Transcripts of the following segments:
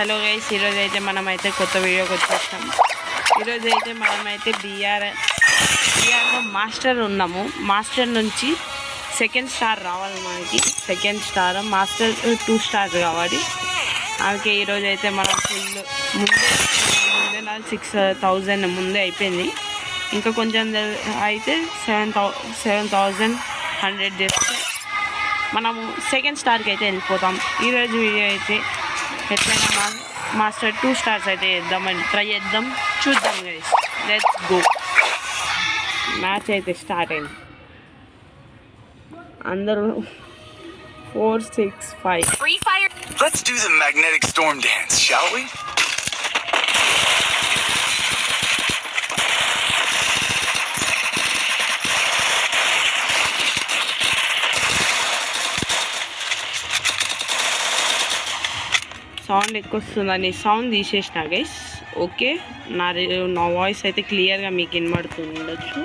Hello guys, ఈరోజు అయితే మనమైతే కొత్త వీడియోకి వచ్చేస్తాం. ఈరోజు అయితే మనమైతే బీఆర్లో మాస్టర్ ఉన్నాము. మాస్టర్ నుంచి సెకండ్ స్టార్ రావాలి. మనకి సెకండ్ స్టార్ మాస్టర్ 2 స్టార్ కావాలి. అందుకే ఈరోజు అయితే మనం ముందే నాకు 6,000 ముందే అయిపోయింది. ఇంకా కొంచెం అయితే 7,100 చేస్తే మనము సెకండ్ స్టార్కి అయితే వెళ్ళిపోతాం. ఈరోజు వీడియో అయితే ఎట్లయినా మాస్టర్ 2 స్టార్స్ అయితే వేద్దామని ట్రై చేద్దాం, చూద్దాం గైస్. Let's go. మ్యాచ్ అయితే స్టార్ట్ అయింది. అందరూ 4, 6, 5. Let's do the magnetic storm dance, shall we? Sound ఎక్కువ వస్తుందని సౌండ్ తీసేసిన గైస్. ఓకే, నా వాయిస్ అయితే క్లియర్గా మీకు వినబడుతుండొచ్చు.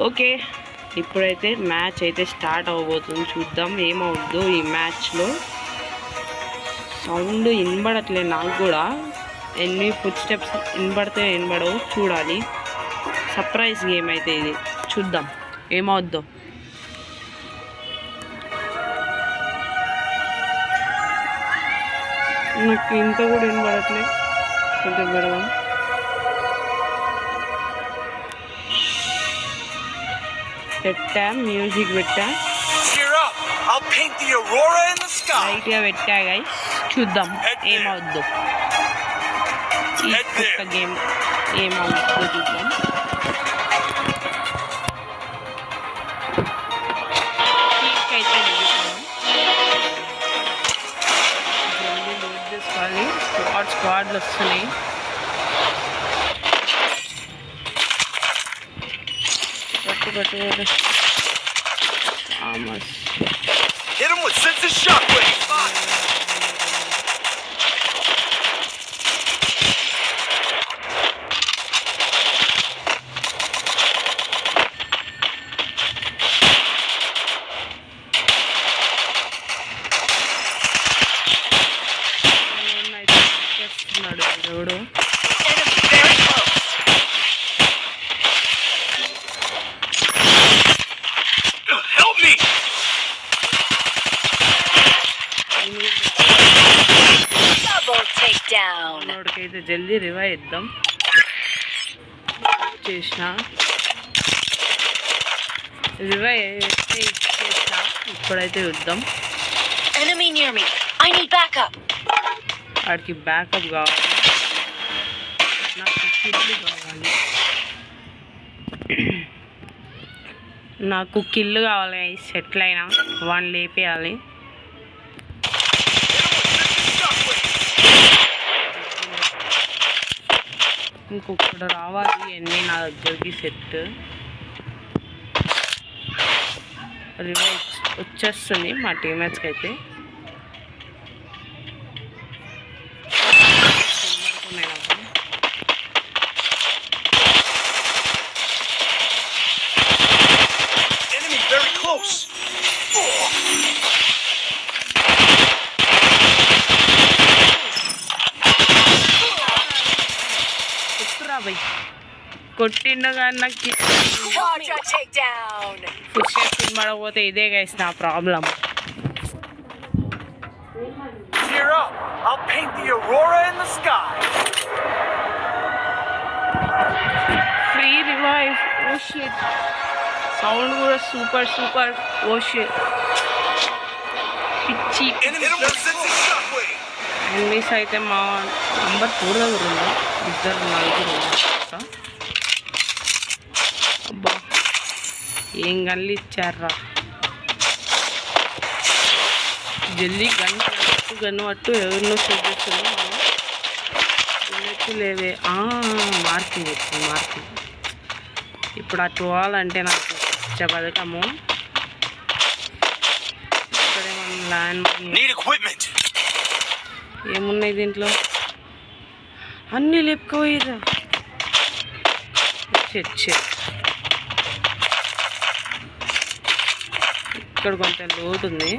ఓకే, ఇప్పుడైతే మ్యాచ్ అయితే స్టార్ట్ అవ్వబోతుంది. చూద్దాం ఏమవుద్దో. ఈ మ్యాచ్లో సౌండ్ వినబడట్లేదు నాకు కూడా. ఎన్ని ఫుట్ స్టెప్స్ వినబడితే వినబడవు, చూడాలి. సర్ప్రైజ్ గేమ్ అయితే ఇది, చూద్దాం ఏమవుద్దో. నాకు ఇంత కూడా వినబడట్లేదు. కొంచెం పెడదాం. పెట్టా, మ్యూజిక్ పెట్టా, లైట్గా పెట్టా గైస్. చూద్దాం ఏమవుద్దో. ఈ కొత్త గేమ్ ఏమవుద్దో చూద్దాం. అయితే స్క్వాడ్లు వస్తున్నాయి. పట్టు ఎవడు అయితే జల్దీ రివైవ్ ఇద్దాం. చేసిన రివైవ్ చేసిన. ఇప్పుడైతే చూద్దాం. వాడికి బ్యాకప్ కావాలి, నాకు కిల్లు కావాలి. నాకు కిల్లు కావాలి. సెటిల్ అయినా వాడిని లేపేయాలి. ఇంకొకటి రావాలి అన్నీ నా దగ్గరికి. సెట్ రివైవ్ వచ్చేస్తుంది మా టీమేట్స్కి అయితే. కొట్టిండు కానీ నాకు ఫుడ్ స్టెప్స్ తినబడకపోతే ఇదే గైస్ నా problem. Free revive. Oh shit, sound కూడా సూపర్ సూపర్. ఓ షిట్, పిచ్చి. ఎనిమిస్ అయితే మా నంబర్ 4 దగ్గర ఉందా, 2 4 అబ్బా ఏం గన్లు ఇచ్చారా. జల్దీ గన్ను అట్టు ఎవరినో చూపిస్తున్నాం. లేవే మార్కింగ్ వచ్చింది. మార్కింగ్ ఇప్పుడు అటు పోవాలంటే నాకు బతకము. ఇక్కడేమన్నా ల్యాండ్ ఏమున్నాయి దీంట్లో, అన్నీ లేపుకోయిరా. ఇక్కడ కొంచెం లోటు ఉంది.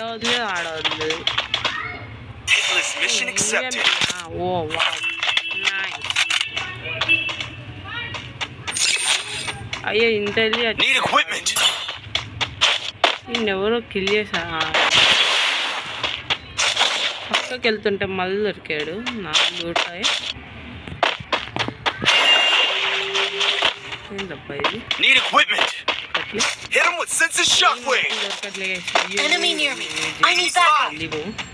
ఆడవద్దు. Hitless mission accepted. ఓ వావ్ నైస్. అయ్యో ఇంత వెళ్ళి Need equipment. ఎవరో కిల్ చేశారు. పక్కకి వెళ్తుంటే మళ్ళీ దొరికాడు. నాకు దూటాయి ఏంటబ్బా ఇది. Need equipment. Hit him with sense of shockwave. Enemy near me. I need backup.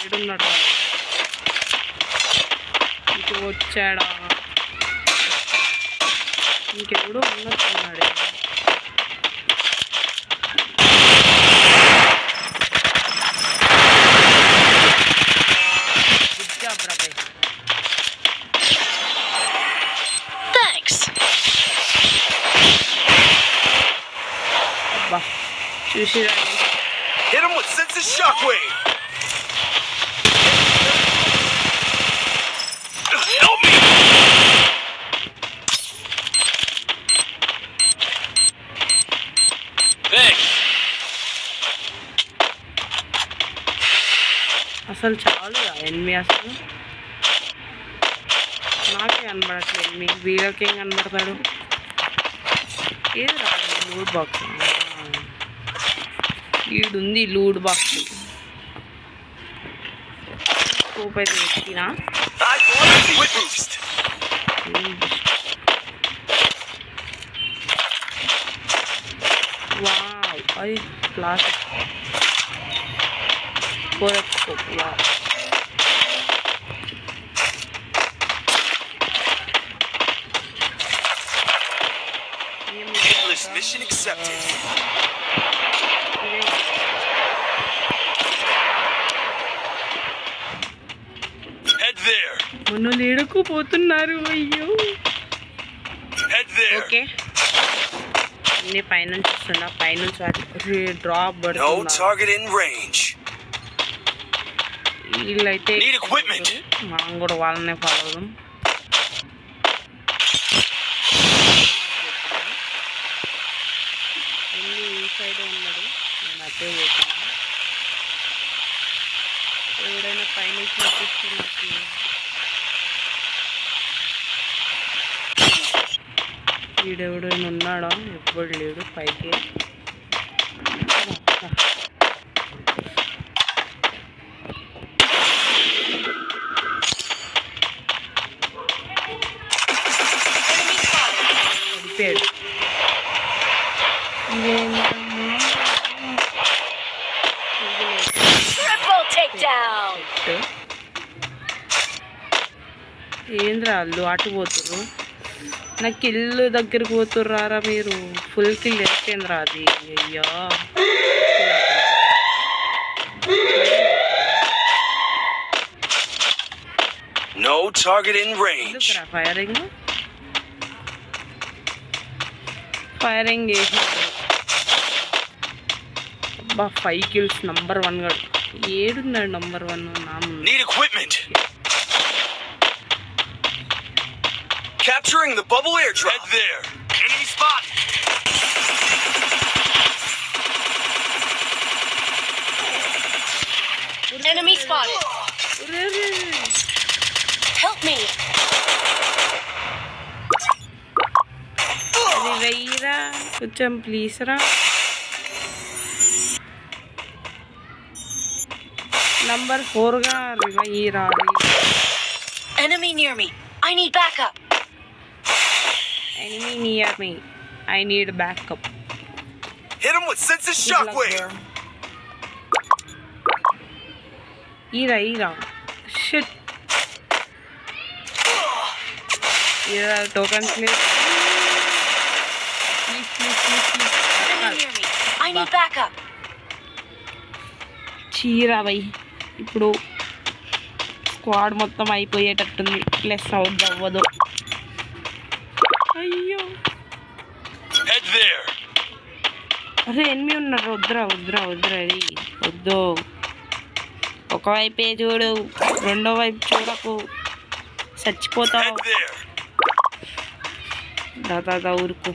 ఏడున్నాడు ఇటు వచ్చాడా? ఇంకెవడో ఉన్నట్టున్నాడు. గుడ్ జాబ్ రాబాయ్. Thanks. అబ్బా చూసిరా. Hit him with sense of shockwave. Help me. Thanks. అసలు చాలు ఎనిమి అసలు నాకే కనబడట్లేదు. మీకు వీళ్ళకి ఏం కనబడతాడు? ఏది రాదు లూడ్ బాక్స్. ఈడుంది లూడ్ బాక్స్. స్కోప్ అయితే ఎక్కినా. వావ్ అది plastic scope. Wow Hitless mission accepted. Head there. మొన్న లేడకపోతున్నారు. అయ్యో Head there. ఓకే అన్ని పైనుంచి వస్తున్నా. పైనుంచి డ్రాప్ No పడుతున్నా. target in range. వీళ్ళైతే Need equipment. మనం కూడా వాళ్ళనే ఫాలో అవుదాం. ఈ సైడ్ ఉన్నాడు. నేను అదే పోతున్నా. ఎవడైనా పైనుంచి చూపిస్తే నాకు వీడెవడైనా ఉన్నాడా? ఎవ్వడు లేడు పైకి. పడిపోయాడు. ఇదేంటమ్మా? Triple takedown. ఏంద్రా వాళ్ళు అటు పోతుర్రు? నాకు ఇల్లు దగ్గరికి పోతుర్రారా మీరు? ఫుల్ కిల్ ఎక్కేంద్రా అది. అయ్యా No target in range. ఎందుకురా ఫైరింగ్ చేసినాడు. అబ్బా 5 kills నంబర్ 1 గడు. ఏడున్నాడు number 1? Need equipment. Capturing the bubble airdrop. Head there. Enemy spotted. Enemy spotted. Help me. అది వెయ్యిరా కొంచెం ప్లీజ్ రా. Number 4గా వెయ్యిరా. Enemy near me. I need backup. Enemy near me. I need backup. Hit him with sense of shockwave. Ira. Shit. Ira, token please. Please. Enemy near me. I need backup. చీరవై ఇప్పుడు squad మొత్తం అయిపోయేటట్టుంది. Plus అవ్వదు. అయ్యో అరే enemy ఉన్నారు. వద్దురా అది వద్దు. ఒకవైపే చూడు, రెండో వైపు చూడకు, చచ్చిపోతావు. దాదా ఊరుకు.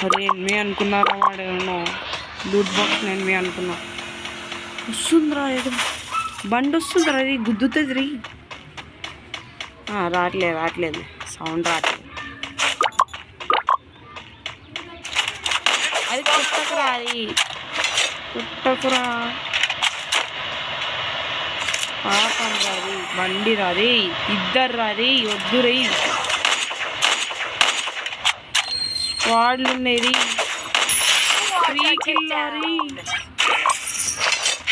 అరే ఎనిమి అనుకున్నారా వాడేమో లూట్ బాక్స్ ఎనిమి అనుకున్నా. వస్తుందిరా ఏదో బండి వస్తుందిరా, అది గుద్దుతుంది రీ. రావట్లేదు సౌండ్ రావట్లేదు. అది కుట్టకురా పాపం రాది, బండి రాది, ఇద్దరు రాది, వద్దు రీ. స్క్వాడ్లు ఉండేది.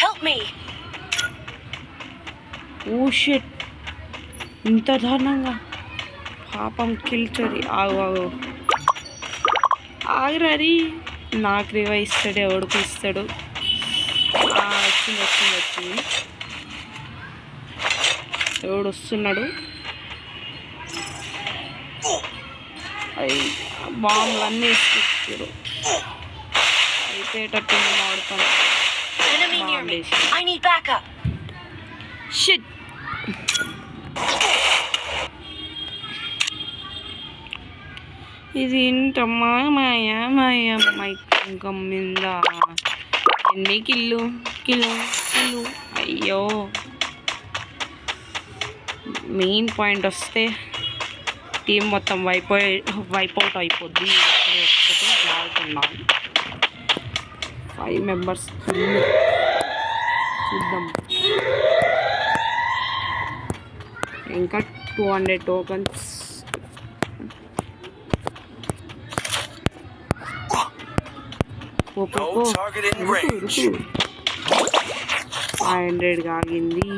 Help me. ఓ షిట్, ఇంత దారుణంగా పాపం కిల్చరి. ఆగురారి, నాకు రివైవ్ ఇస్తాడు, ఎవడికి ఇస్తాడు. వచ్చింది. ఎవడు వస్తున్నాడు. అవి బాంబులన్నీ ఇస్తారు. అయిపోయేటట్టు వాడుతాను. Enemy near me. I need backup. Shit, ఇది ఏంటమ్మా మాయ గమ్మిందా. ఎన్ని కిల్లు. అయ్యో మెయిన్ పాయింట్ వస్తే టీం మొత్తం వైపౌట్ అయిపోద్ది. ఆడుతున్నాం 5 మెంబర్స్. చూద్దాం. ఇంకా 200 tokens. No target in range. 500 ఆగింది.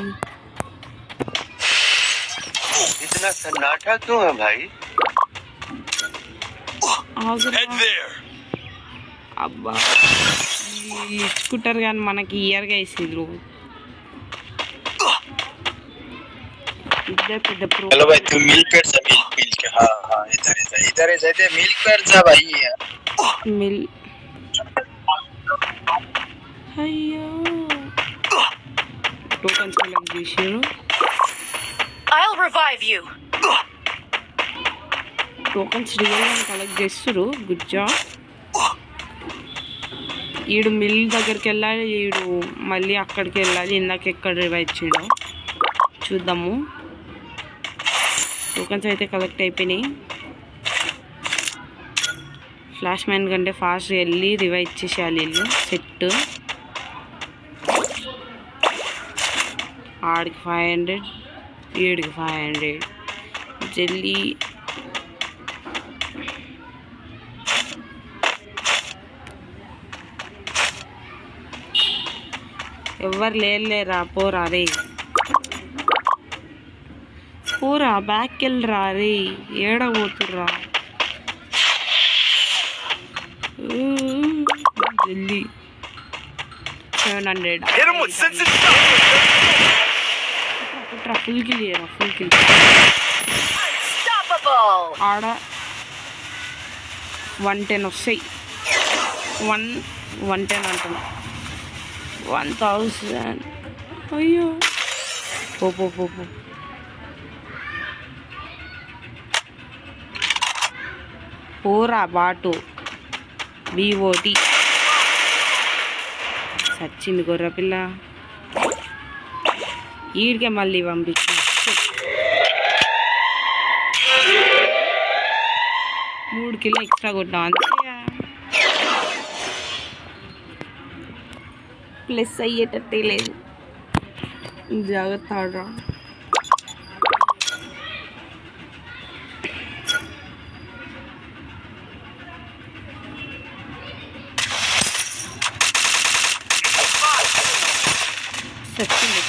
इतना सन्नाटा क्यों है भाई? Head there. అబ్బా ఇచ్చుకుంటారు కానీ మనకి ఇయర్గా వేసిండ్రు. इधर पे द प्रो. हेलो भाई, तू मिल कर जा, मिल के. हाँ इधर है मिल कर जा भाई. मिल. అయ్యో టోకన్స్ కలెక్ట్ చేసారు. I'll revive you. టోకన్స్ రియల్గా కలెక్ట్ చేస్తారు. Good job. ఈడు మిల్ దగ్గరికి వెళ్ళాలి, ఈడు మళ్ళీ అక్కడికి వెళ్ళాలి. ఇందాక ఎక్కడ రివైవ్ చేయడం చూద్దాము. టోకన్స్ అయితే కలెక్ట్ అయిపోయినాయి. ఫ్లాష్ మ్యాన్ కంటే ఫాస్ట్ వెళ్ళి రివైవ్ ఇచ్చేసేయాలి వీళ్ళు. సెట్ ఆడికి 500, ఈడికి 500. జల్దీ ఎవరు లేరా, పోరా రే, పోరా బ్యాక్ వెళ్ళరా రే, ఏడబోతుర్రా. జల్దీ 700. Hit him with sensitive stuff. Full kill చేయరా, ఫుల్ కిల్. Unstoppable. ఆడ 110 వస్తాయి. 110 అంటున్నా. 1000. అయ్యో పో. పోరా బాటు. BOT సచ్చింది గొర్రెపిల్ల. ఈడికే మళ్ళీ పంపించి 3 కిలో ఎక్స్ట్రా కొట్టాం అంతే. ప్లస్ అయ్యేటట్టే లేదు. జాగ్రత్త ఆడరా. సచ్చింది.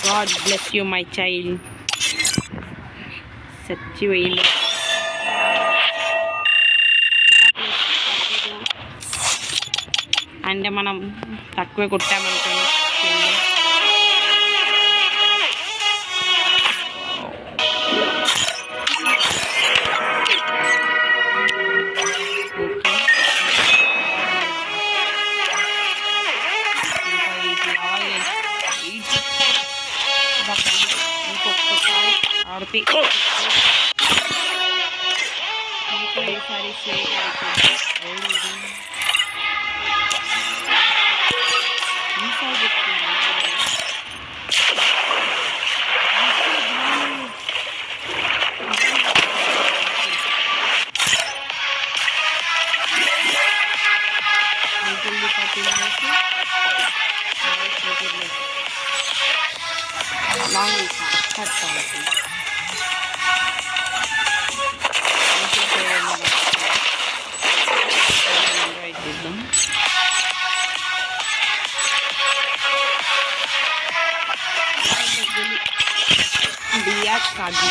God bless you my child. సచ్చి వెయ్యి. అంటే మనం తక్కువే కొట్టామనుకోండి కింద. ఓకే ఇంకా ఇది రావాలి. ఇంకొకసారి ఆడితే ఇంకా ఈసారి సేవ్ అవుతుంది. ఈసారి చెప్తున్నాను లాంగ్ కట్ అవుతుంది. ఇద్దాం. బియ్యా కాజు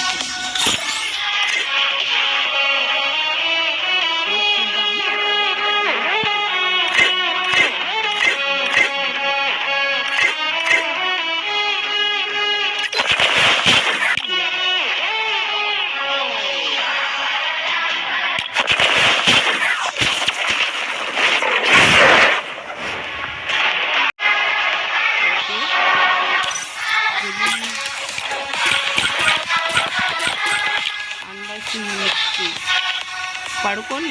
పడుకొని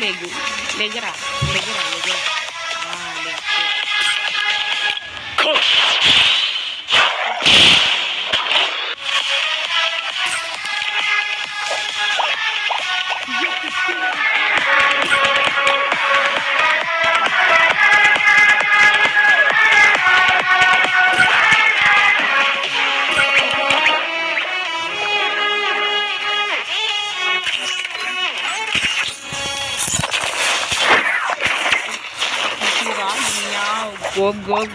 లెగరా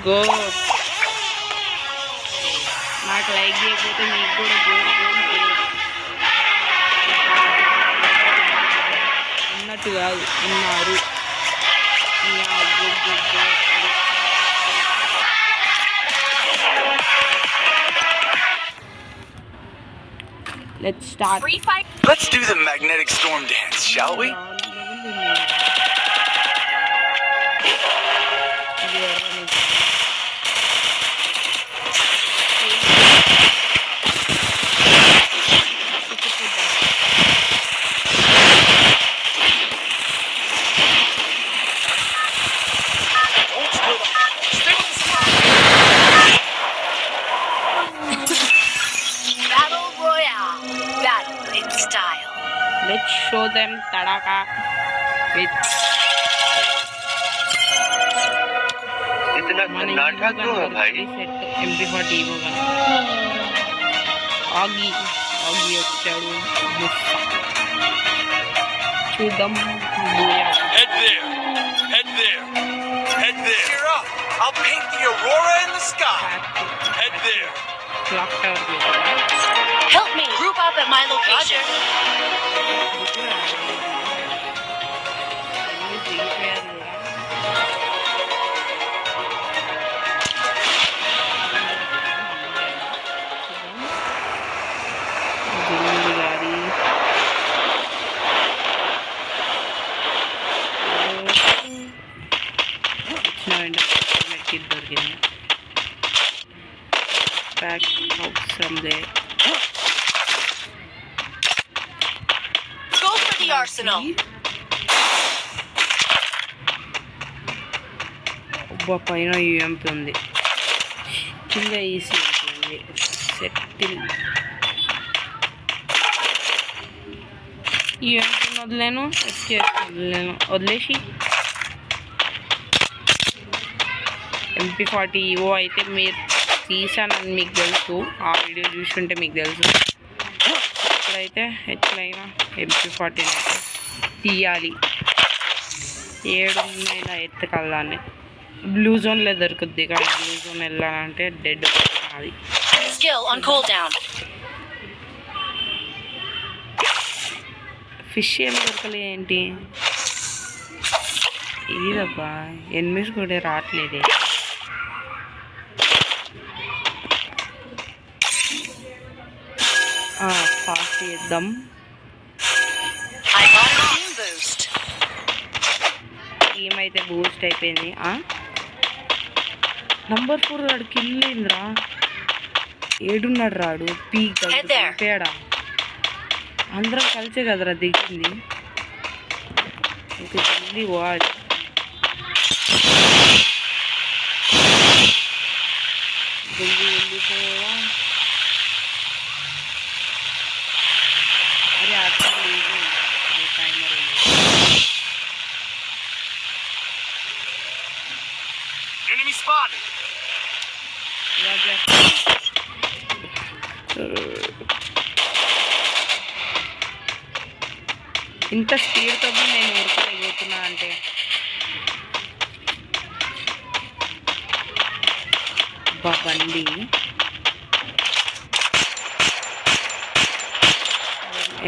గో నాకు లైక్ చేయకపోతే మీకు కూడా ఉన్నట్టు కాదు ఉన్నారు. Let's start. Let's do the magnetic storm dance, shall we? Battle Royale. Battle in style. Let's show them Tadaka with इतना सन्नाटा क्यों है भाई? MP40 Evo gun. ఆగి వచ్చాడు. చూద్దాం. Head there. Cheer up. I'll paint the aurora in the sky. Head there. Clock tower Help me group up at my location. దొరికింది. Back out from there. Go for the arsenal. పైన UMP ఉంది, కింద EC ఉంటుంది. Settle యూఎంపీని వదిలేను, SKS వదిలేసి MP40 Evo అయితే మీరు తీసానని మీకు తెలుసు, ఆ వీడియో చూసుంటే మీకు తెలుసు. ఇప్పుడైతే ఎట్లయినా MP40 అయితే తీయాలి. 7 ఇలా ఎత్తుకెళ్ళాలి. బ్లూ జోన్లో దొరుకుద్ది, కానీ బ్లూ జోన్ వెళ్ళాలంటే డెడ్ అది. Skill on cooldown. ఫిష్ ఏం దొరకలే ఏంటి? ఇదబ్బా ఎనిమిది కూడా రావట్లేదే. ఫాస్ట్ చేద్దాం. I got a team boost. ఏమైతే బూస్ట్ అయిపోయింది. నంబర్ 4 రాడు కిల్ అయిందిరా. ఏడున్నాడు రాడు పీక్ పేడా. అందరం కలిసే కదరా దిగింది. ఇంకా జల్దీ వాడు జల్దీ వెళ్ళిపోవా. అరే అర్థం లేదు టైమర్. Enemy spotted. ఇంత స్పీడ్తో నేను ఊరుకోలేకపోతున్నా అంటే బండి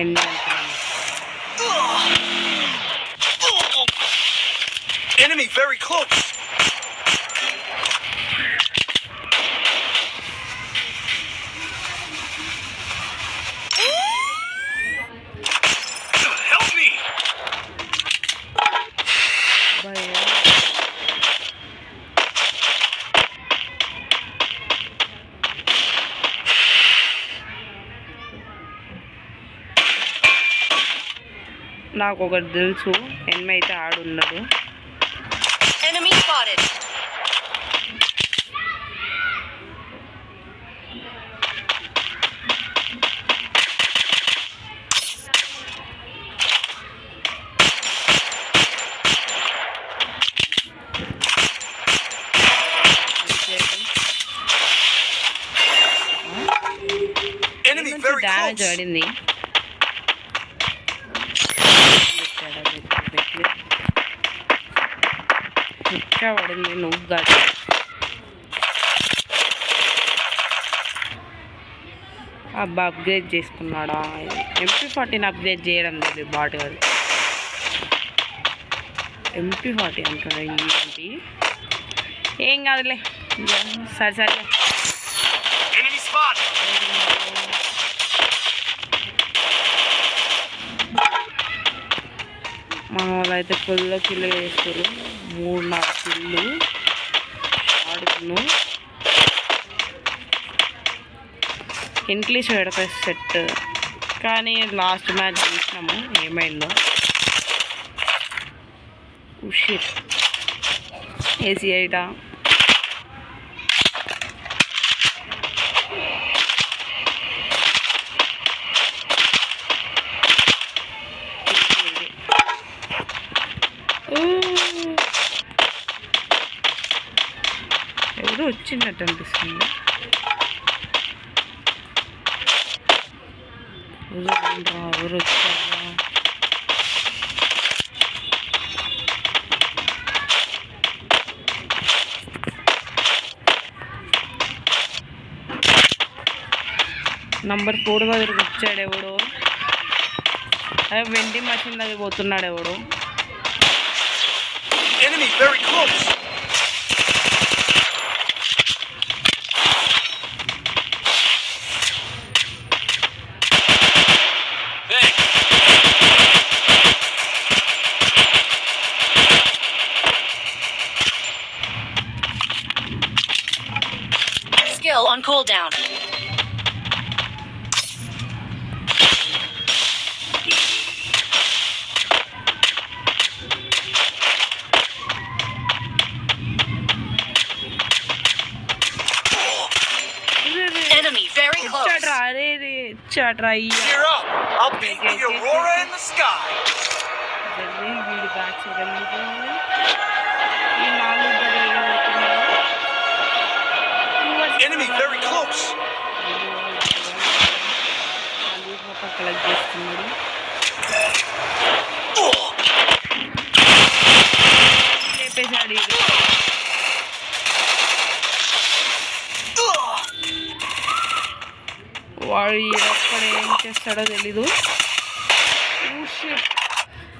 ఎండ అంటున్నాను. Enemy very close. Help me. నాకు ఒకటి తెలుసు, ఎనిమిది అయితే ఆడున్నాడు. Enemy spotted. Enemy very damage close. పడింది. ఇంకా పడింది నువ్వు కాదు. అబ్బా అప్గ్రేడ్ చేసుకున్నాడా. MP40 అప్గ్రేడ్ చేయడం లేదు బాట్ గారు. MP40 అంటున్నా. ఏంటి ఏం కాదులే సరే సరే. Enemy spotted. మన వాళ్ళు అయితే ఫుల్ కిల్లు వేస్తారు. 3-4 కిల్లు ఆడుకును. ఇంగ్లీష్ పెడతాయి సెట్. కానీ లాస్ట్ మ్యాచ్ చూసినాము ఏమైందో. Shit AC AITA. ఎవరు వచ్చినట్టు అనిపిస్తుంది. ఎవరు వచ్చారా. నంబర్ 4 దగ్గరకు వచ్చాడు ఎవడో. అదే వెండి మషిన్ దగ్గర పోతున్నాడు ఎవడో. Enemy very close. Skill on cooldown. Enemy very close. ఇచ్చాడ్రా. అరే రే ఇచ్చాడ్రా. Gear up. I'll paint the aurora in the sky. జల్దీ వీడి బ్యాక్ సైడ్ వెళ్ళిపోవాలి. ఈ 4 దగ్గర పోతున్నాడు. Enemy very close. మొత్తం కలెక్ట్ చేస్తున్నాడు. లేపేశాడు. వాడు ఎక్కడ ఏం చేస్తాడో తెలీదు.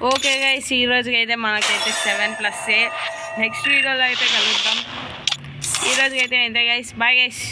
ఓకే గైస్, ఈ రోజుకి అయితే మనకైతే 7+. నెక్స్ట్ వీడియోలో అయితే కలుద్దాం. ఈ రోజుకైతే అయితే గైస్, బాయ్ గైస్.